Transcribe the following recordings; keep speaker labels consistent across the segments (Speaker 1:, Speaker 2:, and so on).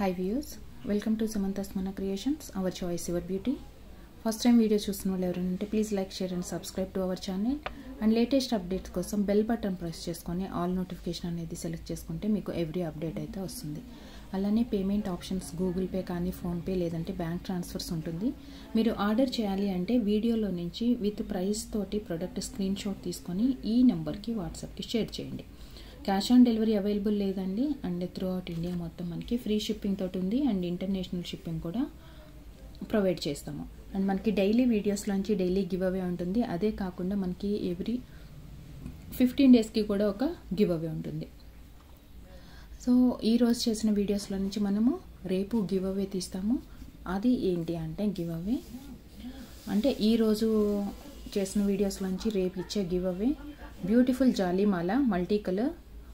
Speaker 1: Hi viewers, welcome to Samantha's Mana Creations, our choice, your beauty. First time video చూస్తున్న వాళ్ళు ఎవరైనా ఉంటే please like share and subscribe to our channel and latest updates కోసం bell button press చేసుకొని all notification అనేది select చేసుకుంటే మీకు every update అయితే వస్తుంది. అలానే పేమెంట్ ఆప్షన్స్ గూగుల్ పే కానీ ఫోన్పే లేదంటే బ్యాంక్ ట్రాన్స్ఫర్స్ ఉంటుంది. మీరు ఆర్డర్ చేయాలి అంటే వీడియోలో నుంచి విత్ ప్రైస్ తోటి ప్రోడక్ట్ స్క్రీన్ షాట్ తీసుకొని ఈ నెంబర్కి వాట్సాప్కి షేర్ చేయండి. క్యాష్ ఆన్ డెలివరీ అవైలబుల్ లేదండి అండ్ త్రూ అవుట్ ఇండియా మొత్తం మనకి ఫ్రీ షిప్పింగ్ తోటి ఉంది అండ్ ఇంటర్నేషనల్ షిప్పింగ్ కూడా ప్రొవైడ్ చేస్తాము. అండ్ మనకి డైలీ వీడియోస్లోంచి డైలీ గివ్ అవే ఉంటుంది. అదే కాకుండా మనకి ఎవ్రీ 15 డేస్కి కూడా ఒక గివ్ అవే ఉంటుంది. సో ఈరోజు చేసిన వీడియోస్లో నుంచి మనము రేపు గివ్ అవే తీస్తాము. అది ఏంటి అంటే గివ్ అవే అంటే ఈరోజు చేసిన వీడియోస్లోంచి రేపు ఇచ్చే గివ్ అవే బ్యూటిఫుల్ జాలీమాల multi colour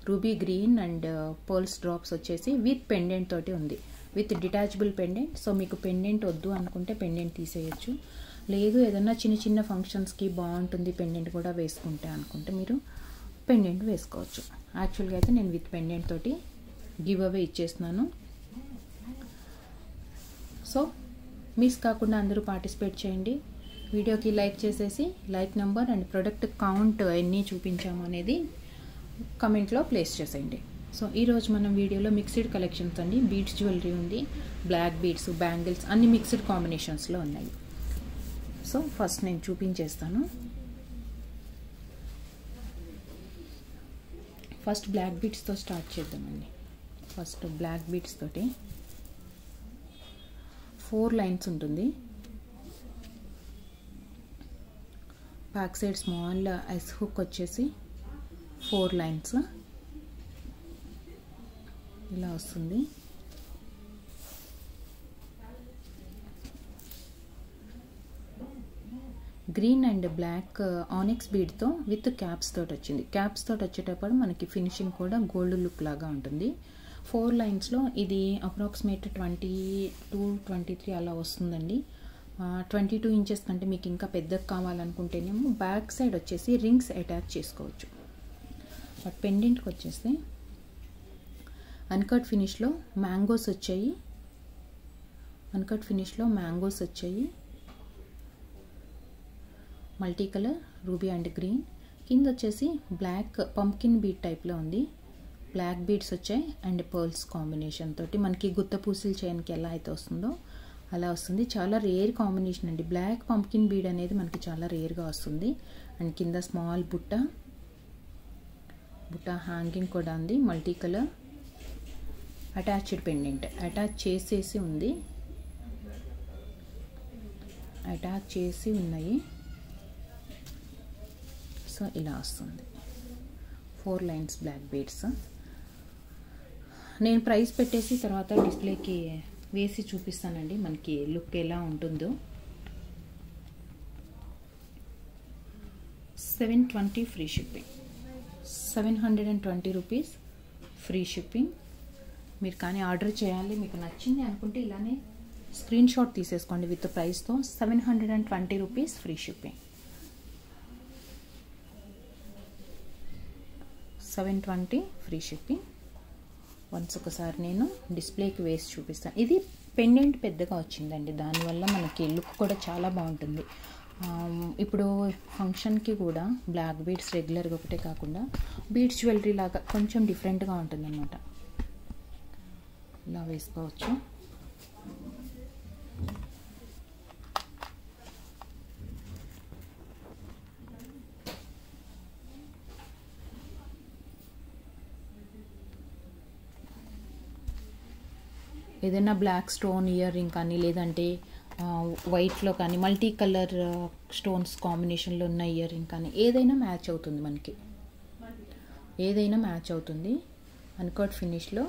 Speaker 1: ruby green and pearls drops వచ్చేసి విత్ పెండెంట్ తోటి ఉంది, విత్ డిటాచబుల్ పెండెంట్. సో మీకు పెండెంట్ వద్దు అనుకుంటే పెండెంట్ తీసేయచ్చు, లేదు ఏదన్నా చిన్న చిన్న ఫంక్షన్స్కి బాగుంటుంది పెండెంట్ కూడా వేసుకుంటే అనుకుంటే మీరు పెండెంట్ వేసుకోవచ్చు. యాక్చువల్గా అయితే నేను విత్ పెండెంట్ తోటి గివ్ అవే ఇచ్చేస్తున్నాను. సో మిస్ కాకుండా అందరూ పార్టిసిపేట్ చేయండి. వీడియోకి లైక్ చేసేసి like number and product count ఎన్ని చూపించాము అనేది కమెంట్లో ప్లేస్ చేసేయండి. సో ఈరోజు మనం వీడియోలో మిక్స్డ్ కలెక్షన్స్ అండి, బీడ్స్ జ్యువెలరీ ఉంది, బ్లాక్ బీడ్స్ బ్యాంగిల్స్ అన్ని మిక్స్డ్ కాంబినేషన్స్లో ఉన్నాయి. సో ఫస్ట్ నేను చూపించేస్తాను. ఫస్ట్ బ్లాక్ బీడ్స్తో స్టార్ట్ చేద్దామండి. ఫస్ట్ బ్లాక్ బీడ్స్ తోటి 4 లైన్స్ ఉంటుంది. Back side small eyes hook వచ్చేసి 4 లైన్స్ ఇలా వస్తుంది. గ్రీన్ అండ్ బ్లాక్ ఆనిక్స్ బీడ్తో విత్ క్యాప్స్ తోటి వచ్చింది. క్యాప్స్ తోటి వచ్చేటప్పుడు మనకి ఫినిషింగ్ కూడా గోల్డ్ లుక్ లాగా ఉంటుంది. 4 లైన్స్లో ఇది అప్రాక్సిమేట్ 22-23 అలా వస్తుందండి. 22 ఇంచెస్ కంటే మీకు ఇంకా పెద్దగా కావాలనుకుంటేనేమో బ్యాక్ సైడ్ వచ్చేసి రింగ్స్ అటాచ్ చేసుకోవచ్చు. బట్ పెండెంట్కి వచ్చేస్తే అన్కట్ ఫినిష్లో మ్యాంగోస్ వచ్చాయి. Multi colour ruby and green. కింద వచ్చేసి బ్లాక్ పంప్కిన్ బీడ్ టైప్లో ఉంది. బ్లాక్ బీడ్స్ వచ్చాయి అండ్ పర్ల్స్ కాంబినేషన్ తోటి మనకి గుత్త పూసలు చేయడానికి ఎలా అయితే వస్తుందో అలా వస్తుంది. చాలా రేర్ కాంబినేషన్ అండి. బ్లాక్ పంప్కిన్ బీడ్ అనేది మనకి చాలా రేర్గా వస్తుంది. అండ్ కింద స్మాల్ బుట్ట హ్యాంగింగ్ కూడా ఉంది. Multi colour attached pendant attach చేసి ఉన్నాయి. సో ఇలా వస్తుంది 4 లైన్స్ బ్లాక్ బీడ్స్. నేను ప్రైస్ పెట్టేసి తర్వాత డిస్ప్లేకి వేసి చూపిస్తానండి మనకి లుక్ ఎలా ఉంటుందో. 720 free shipping, 720 rupees free shipping. మీరు కానీ ఆర్డర్ చేయాలి, మీకు నచ్చింది అనుకుంటే ఇలానే స్క్రీన్ షాట్ తీసేసుకోండి విత్ ప్రైస్తో. 720 rupees free shipping. 720 free shipping. Once ఒకసారి నేను డిస్ప్లేకి వేసి చూపిస్తాను. ఇది పెండెంట్ పెద్దగా వచ్చిందండి, దానివల్ల మనకి లుక్ కూడా చాలా బాగుంటుంది. ఇప్పుడు ఫంక్షన్కి కూడా బ్లాక్ బీడ్స్ రెగ్యులర్గా ఒకటే కాకుండా బీడ్స్ జ్యువెలరీ లాగా కొంచెం డిఫరెంట్గా ఉంటుంది అన్నమాట. ఇలా వేసుకోవచ్చు. ఏదైనా బ్లాక్ స్టోన్ ఇయర్ రింగ్ కానీ లేదంటే వైట్లో కానీ మల్టీ కలర్ స్టోన్స్ కాంబినేషన్లో ఉన్న ఇయర్ రింగ్ కానీ ఏదైనా మ్యాచ్ అవుతుంది మనకి, అన్కట్ ఫినిష్లో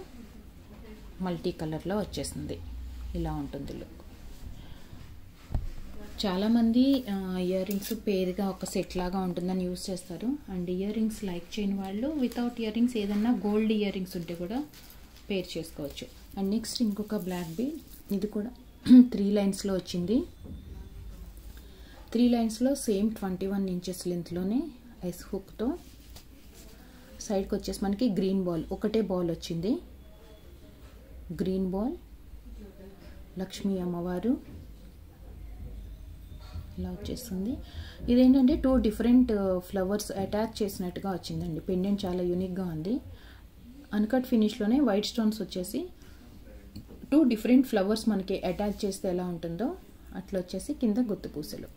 Speaker 1: మల్టీ కలర్లో వచ్చేస్తుంది. ఇలా ఉంటుంది లుక్. చాలామంది ఇయర్ రింగ్స్ పేరుగా ఒక సెట్ లాగా ఉంటుందని యూస్ చేస్తారు. అండ్ ఇయర్ రింగ్స్ లైక్ చేయని వాళ్ళు వితౌట్ ఇయర్ రింగ్స్ ఏదన్నా గోల్డ్ ఇయర్ రింగ్స్ ఉంటే కూడా పేర్ చేసుకోవచ్చు. అండ్ నెక్స్ట్ ఇంకొక బ్లాక్ బీడ్, ఇది కూడా 3 లైన్స్లో వచ్చింది. 3 లైన్స్లో సేమ్ 21 ఇంచెస్ లెంత్లోనే ఐస్ హుక్తో సైడ్కి వచ్చేసి మనకి గ్రీన్ బాల్ ఒకటే బాల్ వచ్చింది. గ్రీన్ బాల్ లక్ష్మీ అమ్మవారు ఇలా వచ్చేస్తుంది. ఇదేంటంటే 2 డిఫరెంట్ ఫ్లవర్స్ అటాచ్ చేసినట్టుగా వచ్చిందండి. పెండెంట్ చాలా యూనిక్గా ఉంది. అన్కట్ ఫినిష్లోనే వైట్ స్టోన్స్ వచ్చేసి 2 డిఫరెంట్ ఫ్లవర్స్ మనకి అటాచ్ చేస్తే ఎలా ఉంటుందో అట్లా వచ్చేసి కింద గుత్తు పూసలు.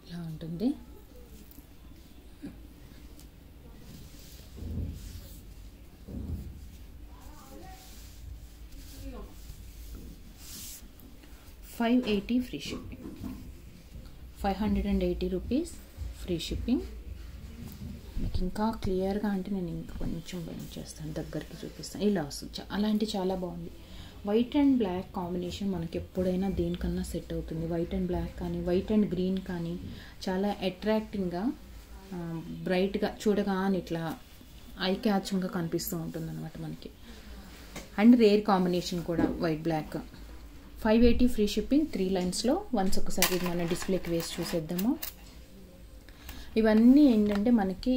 Speaker 1: ఇలా ఉంటుంది. $580 free shipping. 580 rupees free shipping. మీకు ఇంకా క్లియర్గా అంటే నేను ఇంకా కొంచెం బెండ్ చేస్తాను, దగ్గరికి చూపిస్తాను. ఇలా వస్తుంది. అలాంటి చాలా బాగుంది. వైట్ అండ్ బ్లాక్ కాంబినేషన్ మనకి ఎప్పుడైనా దేనికన్నా సెట్ అవుతుంది. వైట్ అండ్ బ్లాక్ కానీ వైట్ అండ్ గ్రీన్ కానీ చాలా అట్రాక్టింగ్గా బ్రైట్గా చూడగానే ఇట్లా ఐ క్యాచింగ్గా కనిపిస్తూ ఉంటుంది అనమాట మనకి. అండ్ రేర్ కాంబినేషన్ కూడా వైట్ బ్లాక్. 580 ఫ్రీ షిప్పింగ్ 3 లైన్స్లో. వన్స్ ఒకసారి ఇది మన డిస్ప్లేకి వేసి చూసేద్దాము. ఇవన్నీ ఏంటంటే మనకి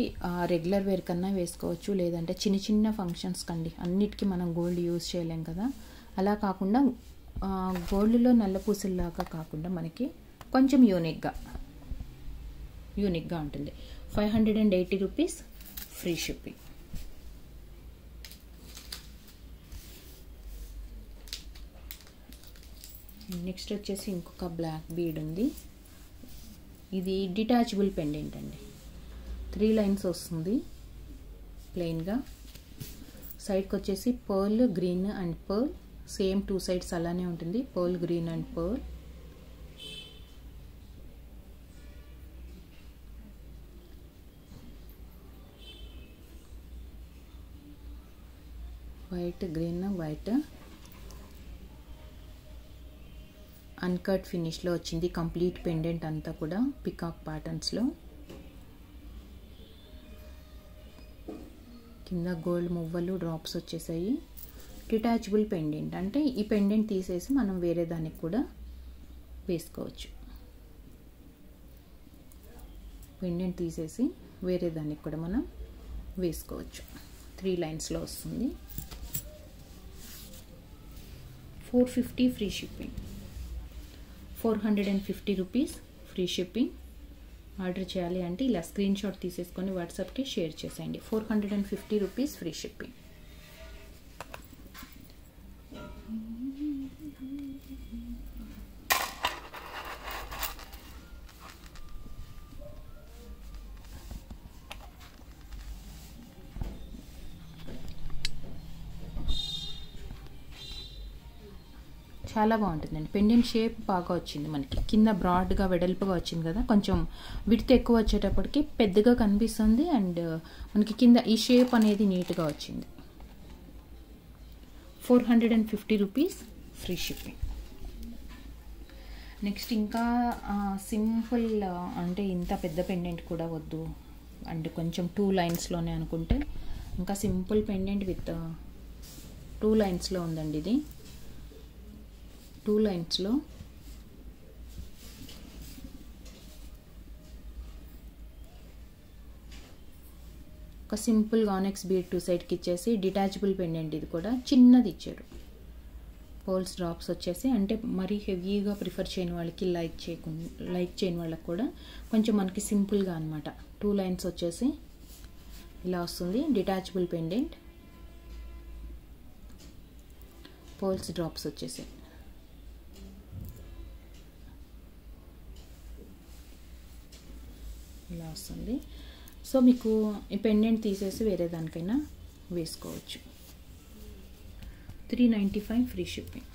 Speaker 1: రెగ్యులర్ వేర్ కన్నా వేసుకోవచ్చు, లేదంటే చిన్న చిన్న ఫంక్షన్స్ కండి. అన్నిటికీ మనం గోల్డ్ యూజ్ చేయలేం కదా. అలా కాకుండా గోల్డ్లో నల్ల పూసల్లాగా కాకుండా మనకి కొంచెం యూనిక్గా ఉంటుంది. 580 రూపీస్ ఫ్రీ షిప్పింగ్. నెక్స్ట్ వచ్చేసి ఇంకొక బ్లాక్ బీడ్ ఉంది. ఇది డిటాచబుల్ పెండెంట్ అండి. 3 లైన్స్ వస్తుంది ప్లెయిన్గా. సైడ్కి వచ్చేసి pearl green and pearl, same 2 sides అలానే ఉంటుంది. Pearl green and pearl. White green white uncut ఫినిష్లో వచ్చింది. కంప్లీట్ పెండెంట్ అంతా కూడా పికాక్ ప్యాటర్న్స్లో. కింద గోల్డ్ మువ్వలు డ్రాప్స్ వచ్చేసాయి. డిటాచబుల్ పెండెంట్ అంటే ఈ పెండెంట్ తీసేసి మనం వేరే దానికి కూడా వేసుకోవచ్చు. పెండెంట్ తీసేసి వేరే దానికి కూడా మనం వేసుకోవచ్చు. 3 లైన్స్లో వస్తుంది. 450 free shipping. 450 rupees free shipping. Order చేయాలి అంటే ఇలా స్క్రీన్ షాట్ తీసేసుకొని వాట్సాప్కి షేర్ చేసేయండి. 450 రూపీస్ ఫ్రీ షిప్పింగ్. చాలా బాగుంటుందండి. పెండెంట్ షేప్ బాగా వచ్చింది మనకి. కింద బ్రాడ్గా వెడల్పుగా వచ్చింది కదా, కొంచెం విడ్త్ ఎక్కువ వచ్చేటప్పటికి పెద్దగా కనిపిస్తుంది. అండ్ మనకి కింద ఈ షేప్ అనేది నీట్గా వచ్చింది. 450 రూపీస్ ఫ్రీ షిప్పింగ్. నెక్స్ట్ ఇంకా సింపుల్ అంటే ఇంత పెద్ద పెండెంట్ కూడా వద్దు అండ్ కొంచెం 2 లైన్స్లోనే అనుకుంటే ఇంకా సింపుల్ పెండెంట్ విత్ 2 లైన్స్లో ఉందండి. ఇది 2 లైన్స్లో ఒక సింపుల్ ఆనెక్స్ బీడ్ 2 సైడ్కి ఇచ్చేసి డిటాచబుల్ పెండెంట్. ఇది కూడా చిన్నది ఇచ్చారు. పోల్స్ డ్రాప్స్ వచ్చేసి అంటే మరీ హెవీగా ప్రిఫర్ చేయని వాళ్ళకి, లైక్ చేయని వాళ్ళకి కూడా కొంచెం మనకి సింపుల్గా అనమాట. 2 లైన్స్ వచ్చేసి ఇలా వస్తుంది. Detachable pendant. పోల్స్ డ్రాప్స్ వచ్చేసి ఇలా వస్తుంది. సో మీకు ఈ పెండెంట్ తీసేసి వేరే దానికైనా వేసుకోవచ్చు. 395 free shipping.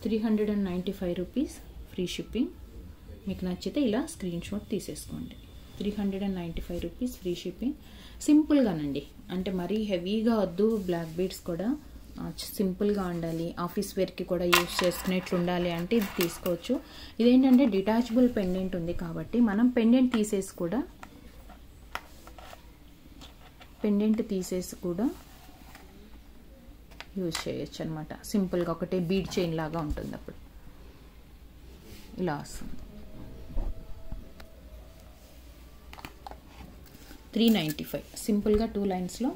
Speaker 1: 395 rupees free shipping. మీకు నచ్చితే ఇలా స్క్రీన్ షాట్ తీసేసుకోండి. 395 రూపీస్ ఫ్రీ షిప్పింగ్. సింపుల్గానండి, అంటే మరీ హెవీగా వద్దు. బ్లాక్ బీడ్స్ కూడా సింపుల్గా ఉండాలి, ఆఫీస్ వేర్కి కూడా యూజ్ చేసుకునేట్లు ఉండాలి అంటే ఇది తీసుకోవచ్చు. ఇదేంటంటే డిటాచబుల్ పెండెంట్ ఉంది కాబట్టి మనం పెండెంట్ తీసేసి కూడా యూజ్ చేయొచ్చు అనమాట. సింపుల్గా ఒకటే బీడ్ చైన్ లాగా ఉంటుంది. అప్పుడు ఇలా వస్తుంది. 395 సింపుల్గా 2 లైన్స్లో.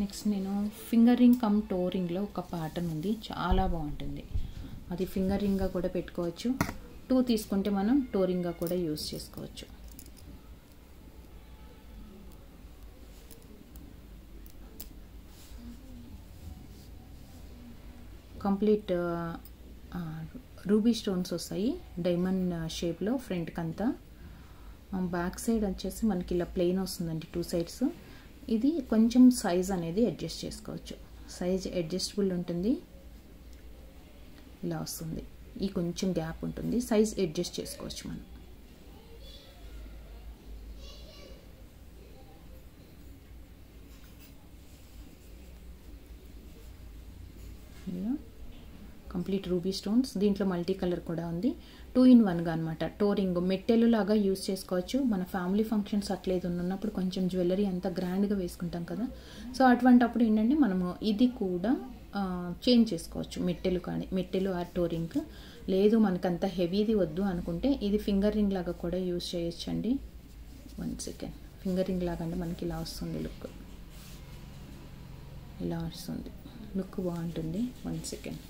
Speaker 1: నెక్స్ట్ నేను ఫింగర్ రింగ్ కమ్ టో రింగ్లో ఒక ప్యాటర్న్ ఉంది, చాలా బాగుంటుంది. అది ఫింగర్ రింగ్గా కూడా పెట్టుకోవచ్చు, 2 తీసుకుంటే మనం టో రింగ్గా కూడా యూస్ చేసుకోవచ్చు. కంప్లీట్ రూబీ స్టోన్స్ వస్తాయి డైమండ్ షేప్లో ఫ్రంట్కి అంతా. బ్యాక్ సైడ్ వచ్చేసి మనకి ఇలా ప్లెయిన్ వస్తుందండి 2 సైడ్స్. ఇది కొంచెం సైజ్ అనేది అడ్జస్ట్ చేసుకోవచ్చు, సైజ్ అడ్జస్టబుల్ ఉంటుంది, ఇలా వస్తుంది. ఈ కొంచెం గ్యాప్ ఉంటుంది, సైజ్ అడ్జస్ట్ చేసుకోవచ్చు మనం. కంప్లీట్ రూబీ స్టోన్స్, దీంట్లో మల్టీ కలర్ కూడా ఉంది. 2 in 1గా అనమాట. టోరింగ్ మెట్టెలు లాగా యూస్ చేసుకోవచ్చు. మన ఫ్యామిలీ ఫంక్షన్స్ అట్లేదు ఉన్నప్పుడు కొంచెం జ్యువెలరీ అంతా గ్రాండ్గా వేసుకుంటాం కదా, సో అటువంటప్పుడు ఏంటంటే మనము ఇది కూడా చేంజ్ చేసుకోవచ్చు. మెట్టెలు ఆర్ టోరింగ్. లేదు మనకంత హెవీది వద్దు అనుకుంటే ఇది ఫింగర్ రింగ్ లాగా కూడా యూస్ చేయొచ్చు అండి. 1 సెకండ్. ఫింగర్ రింగ్ లాగా అంటే మనకి ఇలా వస్తుంది లుక్, ఇలా వస్తుంది లుక్, బాగుంటుంది. 1 సెకండ్.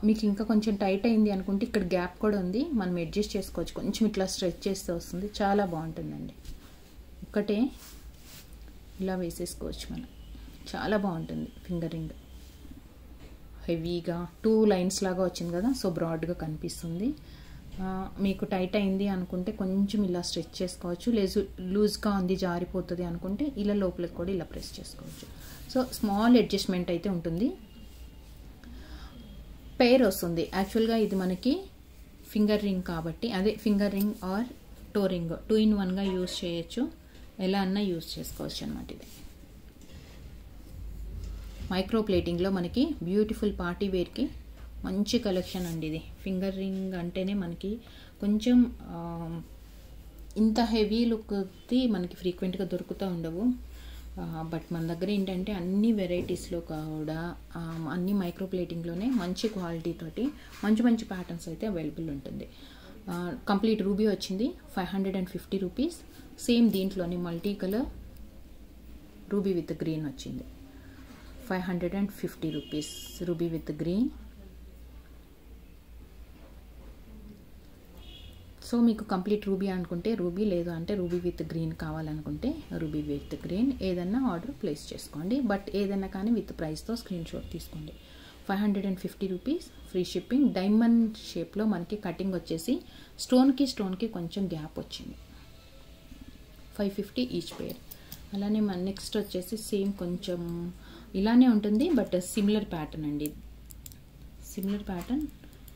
Speaker 1: మీకు ఇంకా కొంచెం టైట్ అయింది అనుకుంటే ఇక్కడ గ్యాప్ కూడా ఉంది, మనం అడ్జస్ట్ చేసుకోవచ్చు. కొంచెం ఇట్లా స్ట్రెచ్ చేస్తే వస్తుంది, చాలా బాగుంటుందండి. ఒక్కటే ఇలా వేసేసుకోవచ్చు మనం, చాలా బాగుంటుంది. ఫింగర్ రింగ్ హెవీగా 2 లైన్స్ లాగా వచ్చింది కదా, సో బ్రాడ్గా కనిపిస్తుంది. మీకు టైట్ అయింది అనుకుంటే కొంచెం ఇలా స్ట్రెచ్ చేసుకోవచ్చు, లేదు లూజ్గా ఉంది జారిపోతుంది అనుకుంటే ఇలా లోపలికి కూడా ఇలా ప్రెస్ చేసుకోవచ్చు. సో స్మాల్ అడ్జస్ట్మెంట్ అయితే ఉంటుంది. పెయిర్ వస్తుంది. యాక్చువల్గా ఇది మనకి ఫింగర్ రింగ్ కాబట్టి, అదే finger ring or toe ring 2 in 1గా యూస్ చేయొచ్చు, ఎలా అన్నా యూస్ చేసుకోవచ్చు అనమాట. ఇది మైక్రో ప్లేటింగ్లో మనకి బ్యూటిఫుల్ పార్టీ వేర్కి మంచి కలెక్షన్ అండి. ఇది ఫింగర్ రింగ్ అంటేనే మనకి కొంచెం ఇంత హెవీ లుక్ది మనకి ఫ్రీక్వెంట్గా దొరుకుతూ ఉండవు. బట్ మన దగ్గర ఏంటంటే అన్ని వెరైటీస్లో కూడా అన్ని మైక్రో ప్లేటింగ్లోనే మంచి క్వాలిటీ తోటి మంచి మంచి ప్యాటర్న్స్ అయితే అవైలబుల్ ఉంటుంది. కంప్లీట్ రూబీ వచ్చింది 550 రూపీస్. సేమ్ దీంట్లోనే multi colour ruby with green వచ్చింది 550 rupees. Ruby with green. So మీకు కంప్లీట్ రూబీ అనుకుంటే రూబీ, లేదు అంటే రూబీ విత్ గ్రీన్ కావాలనుకుంటే రూబీ విత్ గ్రీన్ ఏదన్నా ఆర్డర్ ప్లేస్ చేసుకోండి. బట్ ఏదన్నా కానీ విత్ ప్రైస్తో స్క్రీన్ షాట్ తీసుకోండి. 550 రూపీస్, ఫ్రీ షిప్పింగ్. డైమండ్ షేప్లో మనకి కటింగ్ వచ్చేసి స్టోన్కి కొంచెం గ్యాప్ వచ్చింది. 550 ఈచ్ పేర్. అలానే మన నెక్స్ట్ వచ్చేసి సేమ్ కొంచెం ఇలానే ఉంటుంది, బట్ సిమిలర్ ప్యాటర్న్ అండి. సిమిలర్ ప్యాటర్న్,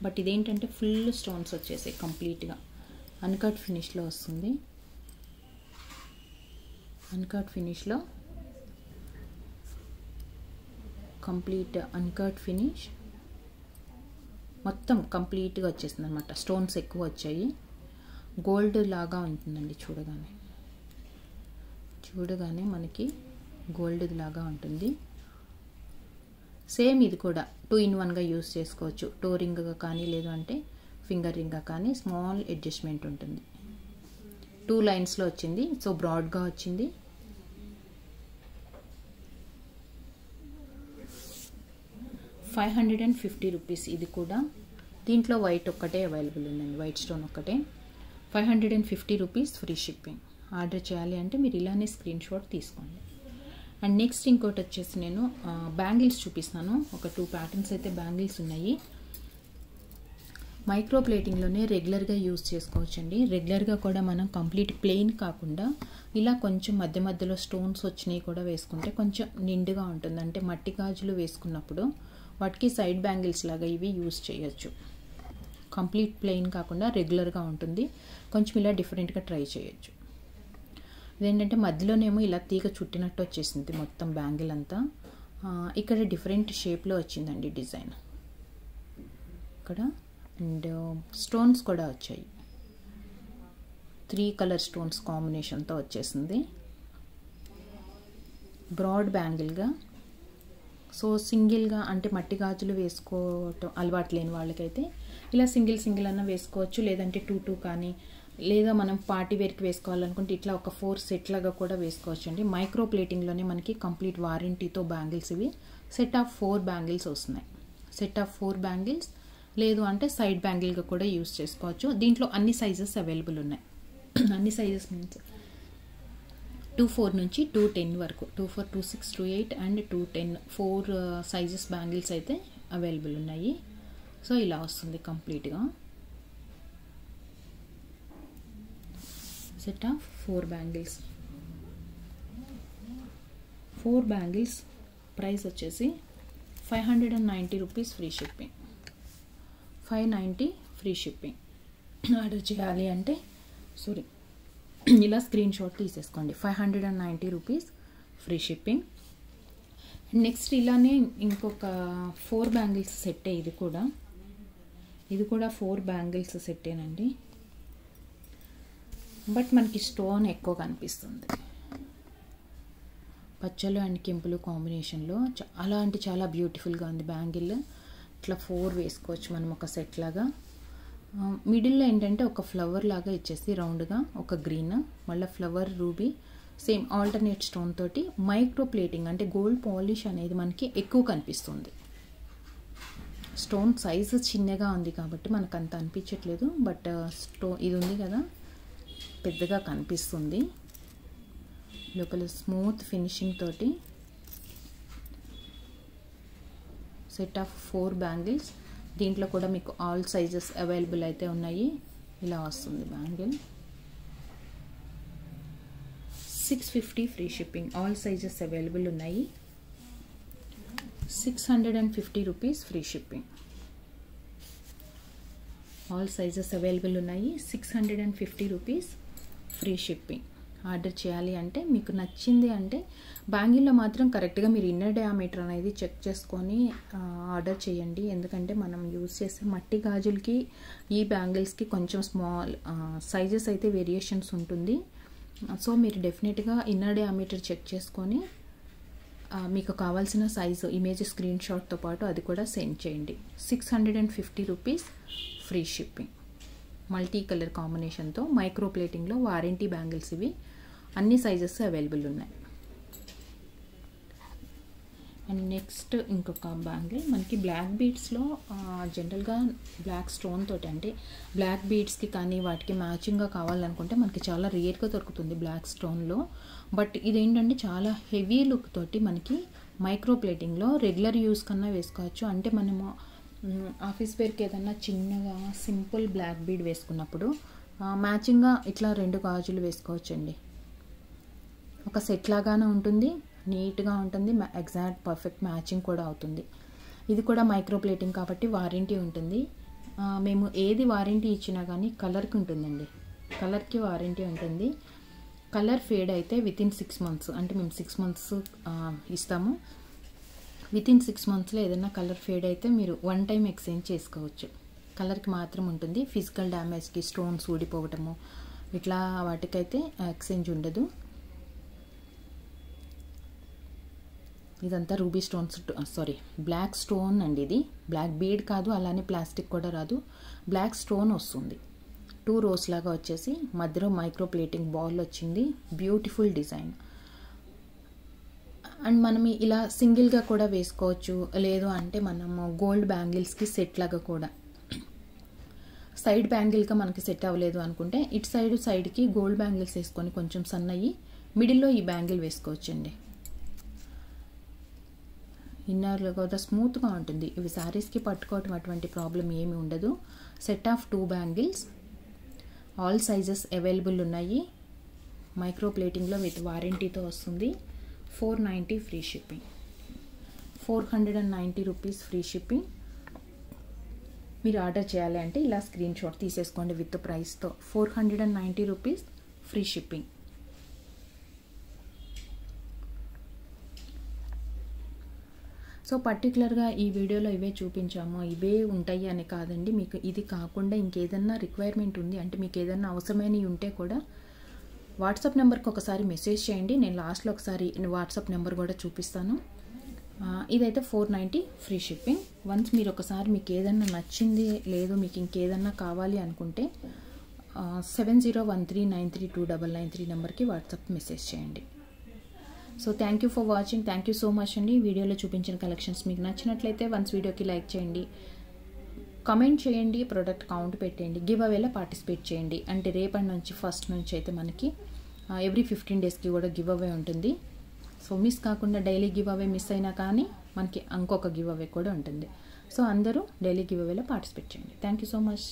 Speaker 1: బట్ ఇదేంటంటే ఫుల్ స్టోన్స్ వచ్చేసాయి కంప్లీట్గా. అన్కట్ ఫినిష్లో వస్తుంది. అన్కట్ ఫినిష్లో కంప్లీట్ అన్కట్ ఫినిష్ మొత్తం కంప్లీట్గా వచ్చేసింది అనమాట. స్టోన్స్ ఎక్కువ వచ్చాయి, గోల్డ్ లాగా ఉంటుందండి. చూడగానే మనకి గోల్డ్ లాగా ఉంటుంది. సేమ్ ఇది కూడా 2 in 1గా యూస్ చేసుకోవచ్చు. టో రింగ్గా కానీ, లేదు అంటే ఫింగర్ రింగ్గా కానీ స్మాల్ అడ్జస్ట్మెంట్ ఉంటుంది. 2 లైన్స్లో వచ్చింది, సో బ్రాడ్గా వచ్చింది. ₹550 ఇది కూడా. దీంట్లో వైట్ ఒక్కటే అవైలబుల్ ఉందండి, వైట్ స్టోన్ ఒక్కటే. ₹550 ఫ్రీ షిప్పింగ్. ఆర్డర్ చేయాలి అంటే మీరు ఇలానే స్క్రీన్ షాట్ తీసుకోండి. అండ్ నెక్స్ట్ ఇంకోటి వచ్చేసి నేను బ్యాంగిల్స్ చూపిస్తాను. ఒక 2 ప్యాటర్న్స్ అయితే బ్యాంగిల్స్ ఉన్నాయి. మైక్రో ప్లేటింగ్లోనే రెగ్యులర్గా యూజ్ చేసుకోవచ్చండి. రెగ్యులర్గా కూడా మనం కంప్లీట్ ప్లెయిన్ కాకుండా ఇలా కొంచెం మధ్య మధ్యలో స్టోన్స్ వచ్చినాయి కూడా వేసుకుంటే కొంచెం నిండుగా ఉంటుంది. అంటే మట్టి గాజులు వేసుకున్నప్పుడు వాటికి సైడ్ బ్యాంగిల్స్ లాగా ఇవి యూజ్ చేయొచ్చు. కంప్లీట్ ప్లెయిన్ కాకుండా రెగ్యులర్గా ఉంటుంది. కొంచెం ఇలా డిఫరెంట్గా ట్రై చేయొచ్చు. ఇదేంటంటే మధ్యలోనేమో ఇలా తీగ చుట్టినట్టు వచ్చేసింది మొత్తం బ్యాంగిల్ అంతా. ఇక్కడ డిఫరెంట్ షేప్లో వచ్చిందండి డిజైన్ ఇక్కడ. అండ్ స్టోన్స్ కూడా వచ్చాయి, 3 కలర్ స్టోన్స్ కాంబినేషన్తో వచ్చేసింది. బ్రాడ్ బ్యాంగిల్గా సో సింగిల్గా అంటే మట్టి గాజులు వేసుకోవటం అలవాటు లేని వాళ్ళకైతే ఇలా సింగిల్ అన్న వేసుకోవచ్చు, లేదంటే 2 కానీ, లేదా మనం పార్టీ వేర్కి వేసుకోవాలనుకుంటే ఇట్లా ఒక 4 సెట్ లాగా కూడా వేసుకోవచ్చు అండి. మైక్రో ప్లేటింగ్లోనే మనకి కంప్లీట్ వారంటీతో బ్యాంగిల్స్ ఇవి. సెట్ ఆఫ్ 4 బ్యాంగిల్స్ వస్తున్నాయి. సెట్ ఆఫ్ 4 బ్యాంగిల్స్, లేదు అంటే సైడ్ బ్యాంగిల్గా కూడా యూస్ చేసుకోవచ్చు. దీంట్లో అన్ని సైజెస్ అవైలబుల్ ఉన్నాయి. అన్ని సైజెస్ మీన్స్ 2-4 నుంచి 2-10 వరకు, 2-4, 2-6, 2-8 అండ్ 2-10 4 సైజెస్ బ్యాంగిల్స్ అయితే అవైలబుల్ ఉన్నాయి. సో ఇలా వస్తుంది కంప్లీట్గా. Set of 4 bangles. 4 bangles price వచ్చేసి 590 rupees free shipping. 590 free shipping. Order చేయాలి అంటే ఇలా స్క్రీన్ షాట్ తీసేసుకోండి. 590 రూపీస్ ఫ్రీ షిప్పింగ్. నెక్స్ట్ ఇలానే ఇంకొక 4 బ్యాంగిల్స్ సెట్టే. ఇది కూడా 4 బ్యాంగిల్స్ సెట్టేనండి. బట్ మనకి స్టోన్ ఎక్కువ కనిపిస్తుంది. పచ్చలు అండ్ కెంపులు కాంబినేషన్లో చాలా అంటే చాలా బ్యూటిఫుల్గా ఉంది బ్యాంగిల్. ఇట్లా 4 వేసుకోవచ్చు మనం ఒక సెట్ లాగా. మిడిల్లో ఏంటంటే ఒక ఫ్లవర్ లాగా ఇచ్చేసి రౌండ్గా ఒక గ్రీన్, మళ్ళీ flower ruby, same alternate stone తోటి మైక్రో ప్లేటింగ్ అంటే గోల్డ్ పాలిష్ అనేది మనకి ఎక్కువ కనిపిస్తుంది. స్టోన్ సైజు చిన్నగా ఉంది కాబట్టి మనకు అంత అనిపించట్లేదు, బట్ ఇది ఉంది కదా పెద్దగా కనిపిస్తుంది. లోపల స్మూత్ ఫినిషింగ్ తోటి సెట్ ఆఫ్ 4 బ్యాంగిల్స్. దీంట్లో కూడా మీకు ఆల్ సైజెస్ అవైలబుల్ అయితే ఉన్నాయి. ఇలా వస్తుంది bangle. 650 free shipping. All sizes available ఉన్నాయి. 650 rupees free shipping. All sizes available ఉన్నాయి. 650 రూపీస్ ఫ్రీ షిప్పింగ్. ఆర్డర్ చేయాలి అంటే మీకు నచ్చింది అంటే బ్యాంగిల్లో మాత్రం కరెక్ట్గా మీరు ఇన్నర్ డయామీటర్ అనేది చెక్ చేసుకొని ఆర్డర్ చేయండి. ఎందుకంటే మనం యూజ్ చేసే మట్టి గాజులకి ఈ బ్యాంగిల్స్కి కొంచెం స్మాల్ సైజెస్ అయితే వేరియేషన్స్ ఉంటుంది. సో మీరు డెఫినెట్గా ఇన్నర్ డయామీటర్ చెక్ చేసుకొని మీకు కావాల్సిన సైజు ఇమేజ్ స్క్రీన్ షాట్తో పాటు అది కూడా సెండ్ చేయండి. 650 rupees free shipping. Multi colour కాంబినేషన్తో మైక్రో ప్లేటింగ్లో వారంటీ బ్యాంగిల్స్ ఇవి. అన్ని సైజెస్ అవైలబుల్ ఉన్నాయి. అండ్ నెక్స్ట్ ఇంకొక బ్యాంగిల్ మనకి బ్లాక్ బీడ్స్లో జనరల్గా బ్లాక్ స్టోన్ తోటి అంటే బ్లాక్ బీడ్స్కి కానీ వాటికి మ్యాచింగ్గా కావాలనుకుంటే మనకి చాలా రేర్గా దొరుకుతుంది బ్లాక్ స్టోన్లో. బట్ ఇదేంటంటే చాలా హెవీ లుక్ తోటి మనకి మైక్రో ప్లేటింగ్లో రెగ్యులర్ యూస్ కన్నా వేసుకోవచ్చు. అంటే మనము ఆఫీస్ వేర్కి ఏదన్నా చిన్నగా సింపుల్ బ్లాక్ బీడ్ వేసుకున్నప్పుడు మ్యాచింగ్గా ఇట్లా 2 గాజులు వేసుకోవచ్చండి. ఒక సెట్ లాగానే ఉంటుంది, నీట్గా ఉంటుంది, ఎగ్జాక్ట్ పర్ఫెక్ట్ మ్యాచింగ్ కూడా అవుతుంది. ఇది కూడా మైక్రో ప్లేటింగ్ కాబట్టి వారంటీ ఉంటుంది. మేము ఏది వారంటీ ఇచ్చినా కానీ కలర్కి ఉంటుందండి. కలర్కి వారంటీ ఉంటుంది. కలర్ ఫేడ్ అయితే వితిన్ 6 మంత్స్ అంటే మేము 6 మంత్స్ ఇస్తాము. వితిన్ 6 మంత్స్లో ఏదైనా కలర్ ఫేడ్ అయితే మీరు 1 టైం ఎక్స్చేంజ్ చేసుకోవచ్చు. కలర్కి మాత్రం ఉంటుంది. ఫిజికల్ డ్యామేజ్కి స్టోన్స్ ఊడిపోవటము ఇట్లా వాటికైతే ఎక్స్చేంజ్ ఉండదు. ఇదంతా రూబీ స్టోన్స్ బ్లాక్ స్టోన్ అండి. ఇది బ్లాక్ బీడ్ కాదు, అలానే ప్లాస్టిక్ కూడా రాదు, బ్లాక్ స్టోన్ వస్తుంది. 2 రోస్ లాగా వచ్చేసి మధ్యలో మైక్రో ప్లేటింగ్ బాల్ వచ్చింది. Beautiful design. అండ్ మనం ఇలా సింగిల్గా కూడా వేసుకోవచ్చు, లేదు అంటే మనము గోల్డ్ బ్యాంగిల్స్కి సెట్ లాగా కూడా సైడ్ బ్యాంగిల్గా మనకి సెట్ అవ్వలేదు అనుకుంటే ఇటు సైడ్కి గోల్డ్ బ్యాంగిల్స్ వేసుకొని కొంచెం సన్నయ్యి మిడిల్లో ఈ బ్యాంగిల్ వేసుకోవచ్చండి. ఇన్నర్లో కూడా స్మూత్గా ఉంటుంది. ఇవి శారీస్కి పట్టుకోవటం అటువంటి ప్రాబ్లం ఏమీ ఉండదు. Set of 2 bangles. All sizes available ఉన్నాయి. మైక్రో ప్లేటింగ్లో విత్ వారంటీతో వస్తుంది. 490 free shipping. 490 rupees free shipping. మీరు ఆర్డర్ చేయాలి అంటే ఇలా స్క్రీన్ షాట్ తీసేసుకోండి విత్ ప్రైస్తో. 490 రూపీస్ ఫ్రీ షిప్పింగ్. సో పర్టికులర్గా ఈ వీడియోలో ఇవే చూపించాము, ఇవే ఉంటాయి అని కాదండి. మీకు ఇది కాకుండా ఇంకేదన్నా రిక్వైర్మెంట్ ఉంది అంటే మీకు ఏదన్నా అవసరమైనవి ఉంటే కూడా వాట్సాప్ నెంబర్కి ఒకసారి మెసేజ్ చేయండి. నేను లాస్ట్లో ఒకసారి వాట్సాప్ నెంబర్ కూడా చూపిస్తాను. ఇదైతే 490 ఫ్రీ షిప్పింగ్. వన్స్ మీరు ఒకసారి మీకు ఏదన్నా నచ్చింది లేదు మీకు ఇంకేదన్నా కావాలి అనుకుంటే 7013932993 నెంబర్కి వాట్సాప్ మెసేజ్ చేయండి. So thank you for watching. Thank you so much అండి. వీడియోలో చూపించిన కలెక్షన్స్ మీకు నచ్చినట్లయితే వన్స్ వీడియోకి లైక్ చేయండి, కమెంట్ చేయండి, ప్రోడక్ట్ కౌంట్ పెట్టండి, గివ్ అవేలో పార్టిసిపేట్ చేయండి. అంటే రేపటి నుంచి ఫస్ట్ నుంచి అయితే మనకి ఎవ్రీ 15 డేస్కి కూడా గివ్ అవే ఉంటుంది. సో మిస్ కాకుండా డైలీ గివ్ అవే మిస్ అయినా కానీ మనకి ఇంకొక గివ్ అవే కూడా ఉంటుంది. సో అందరూ డైలీ గివ్ అవేలో పార్టిసిపేట్ చేయండి. Thank you so much.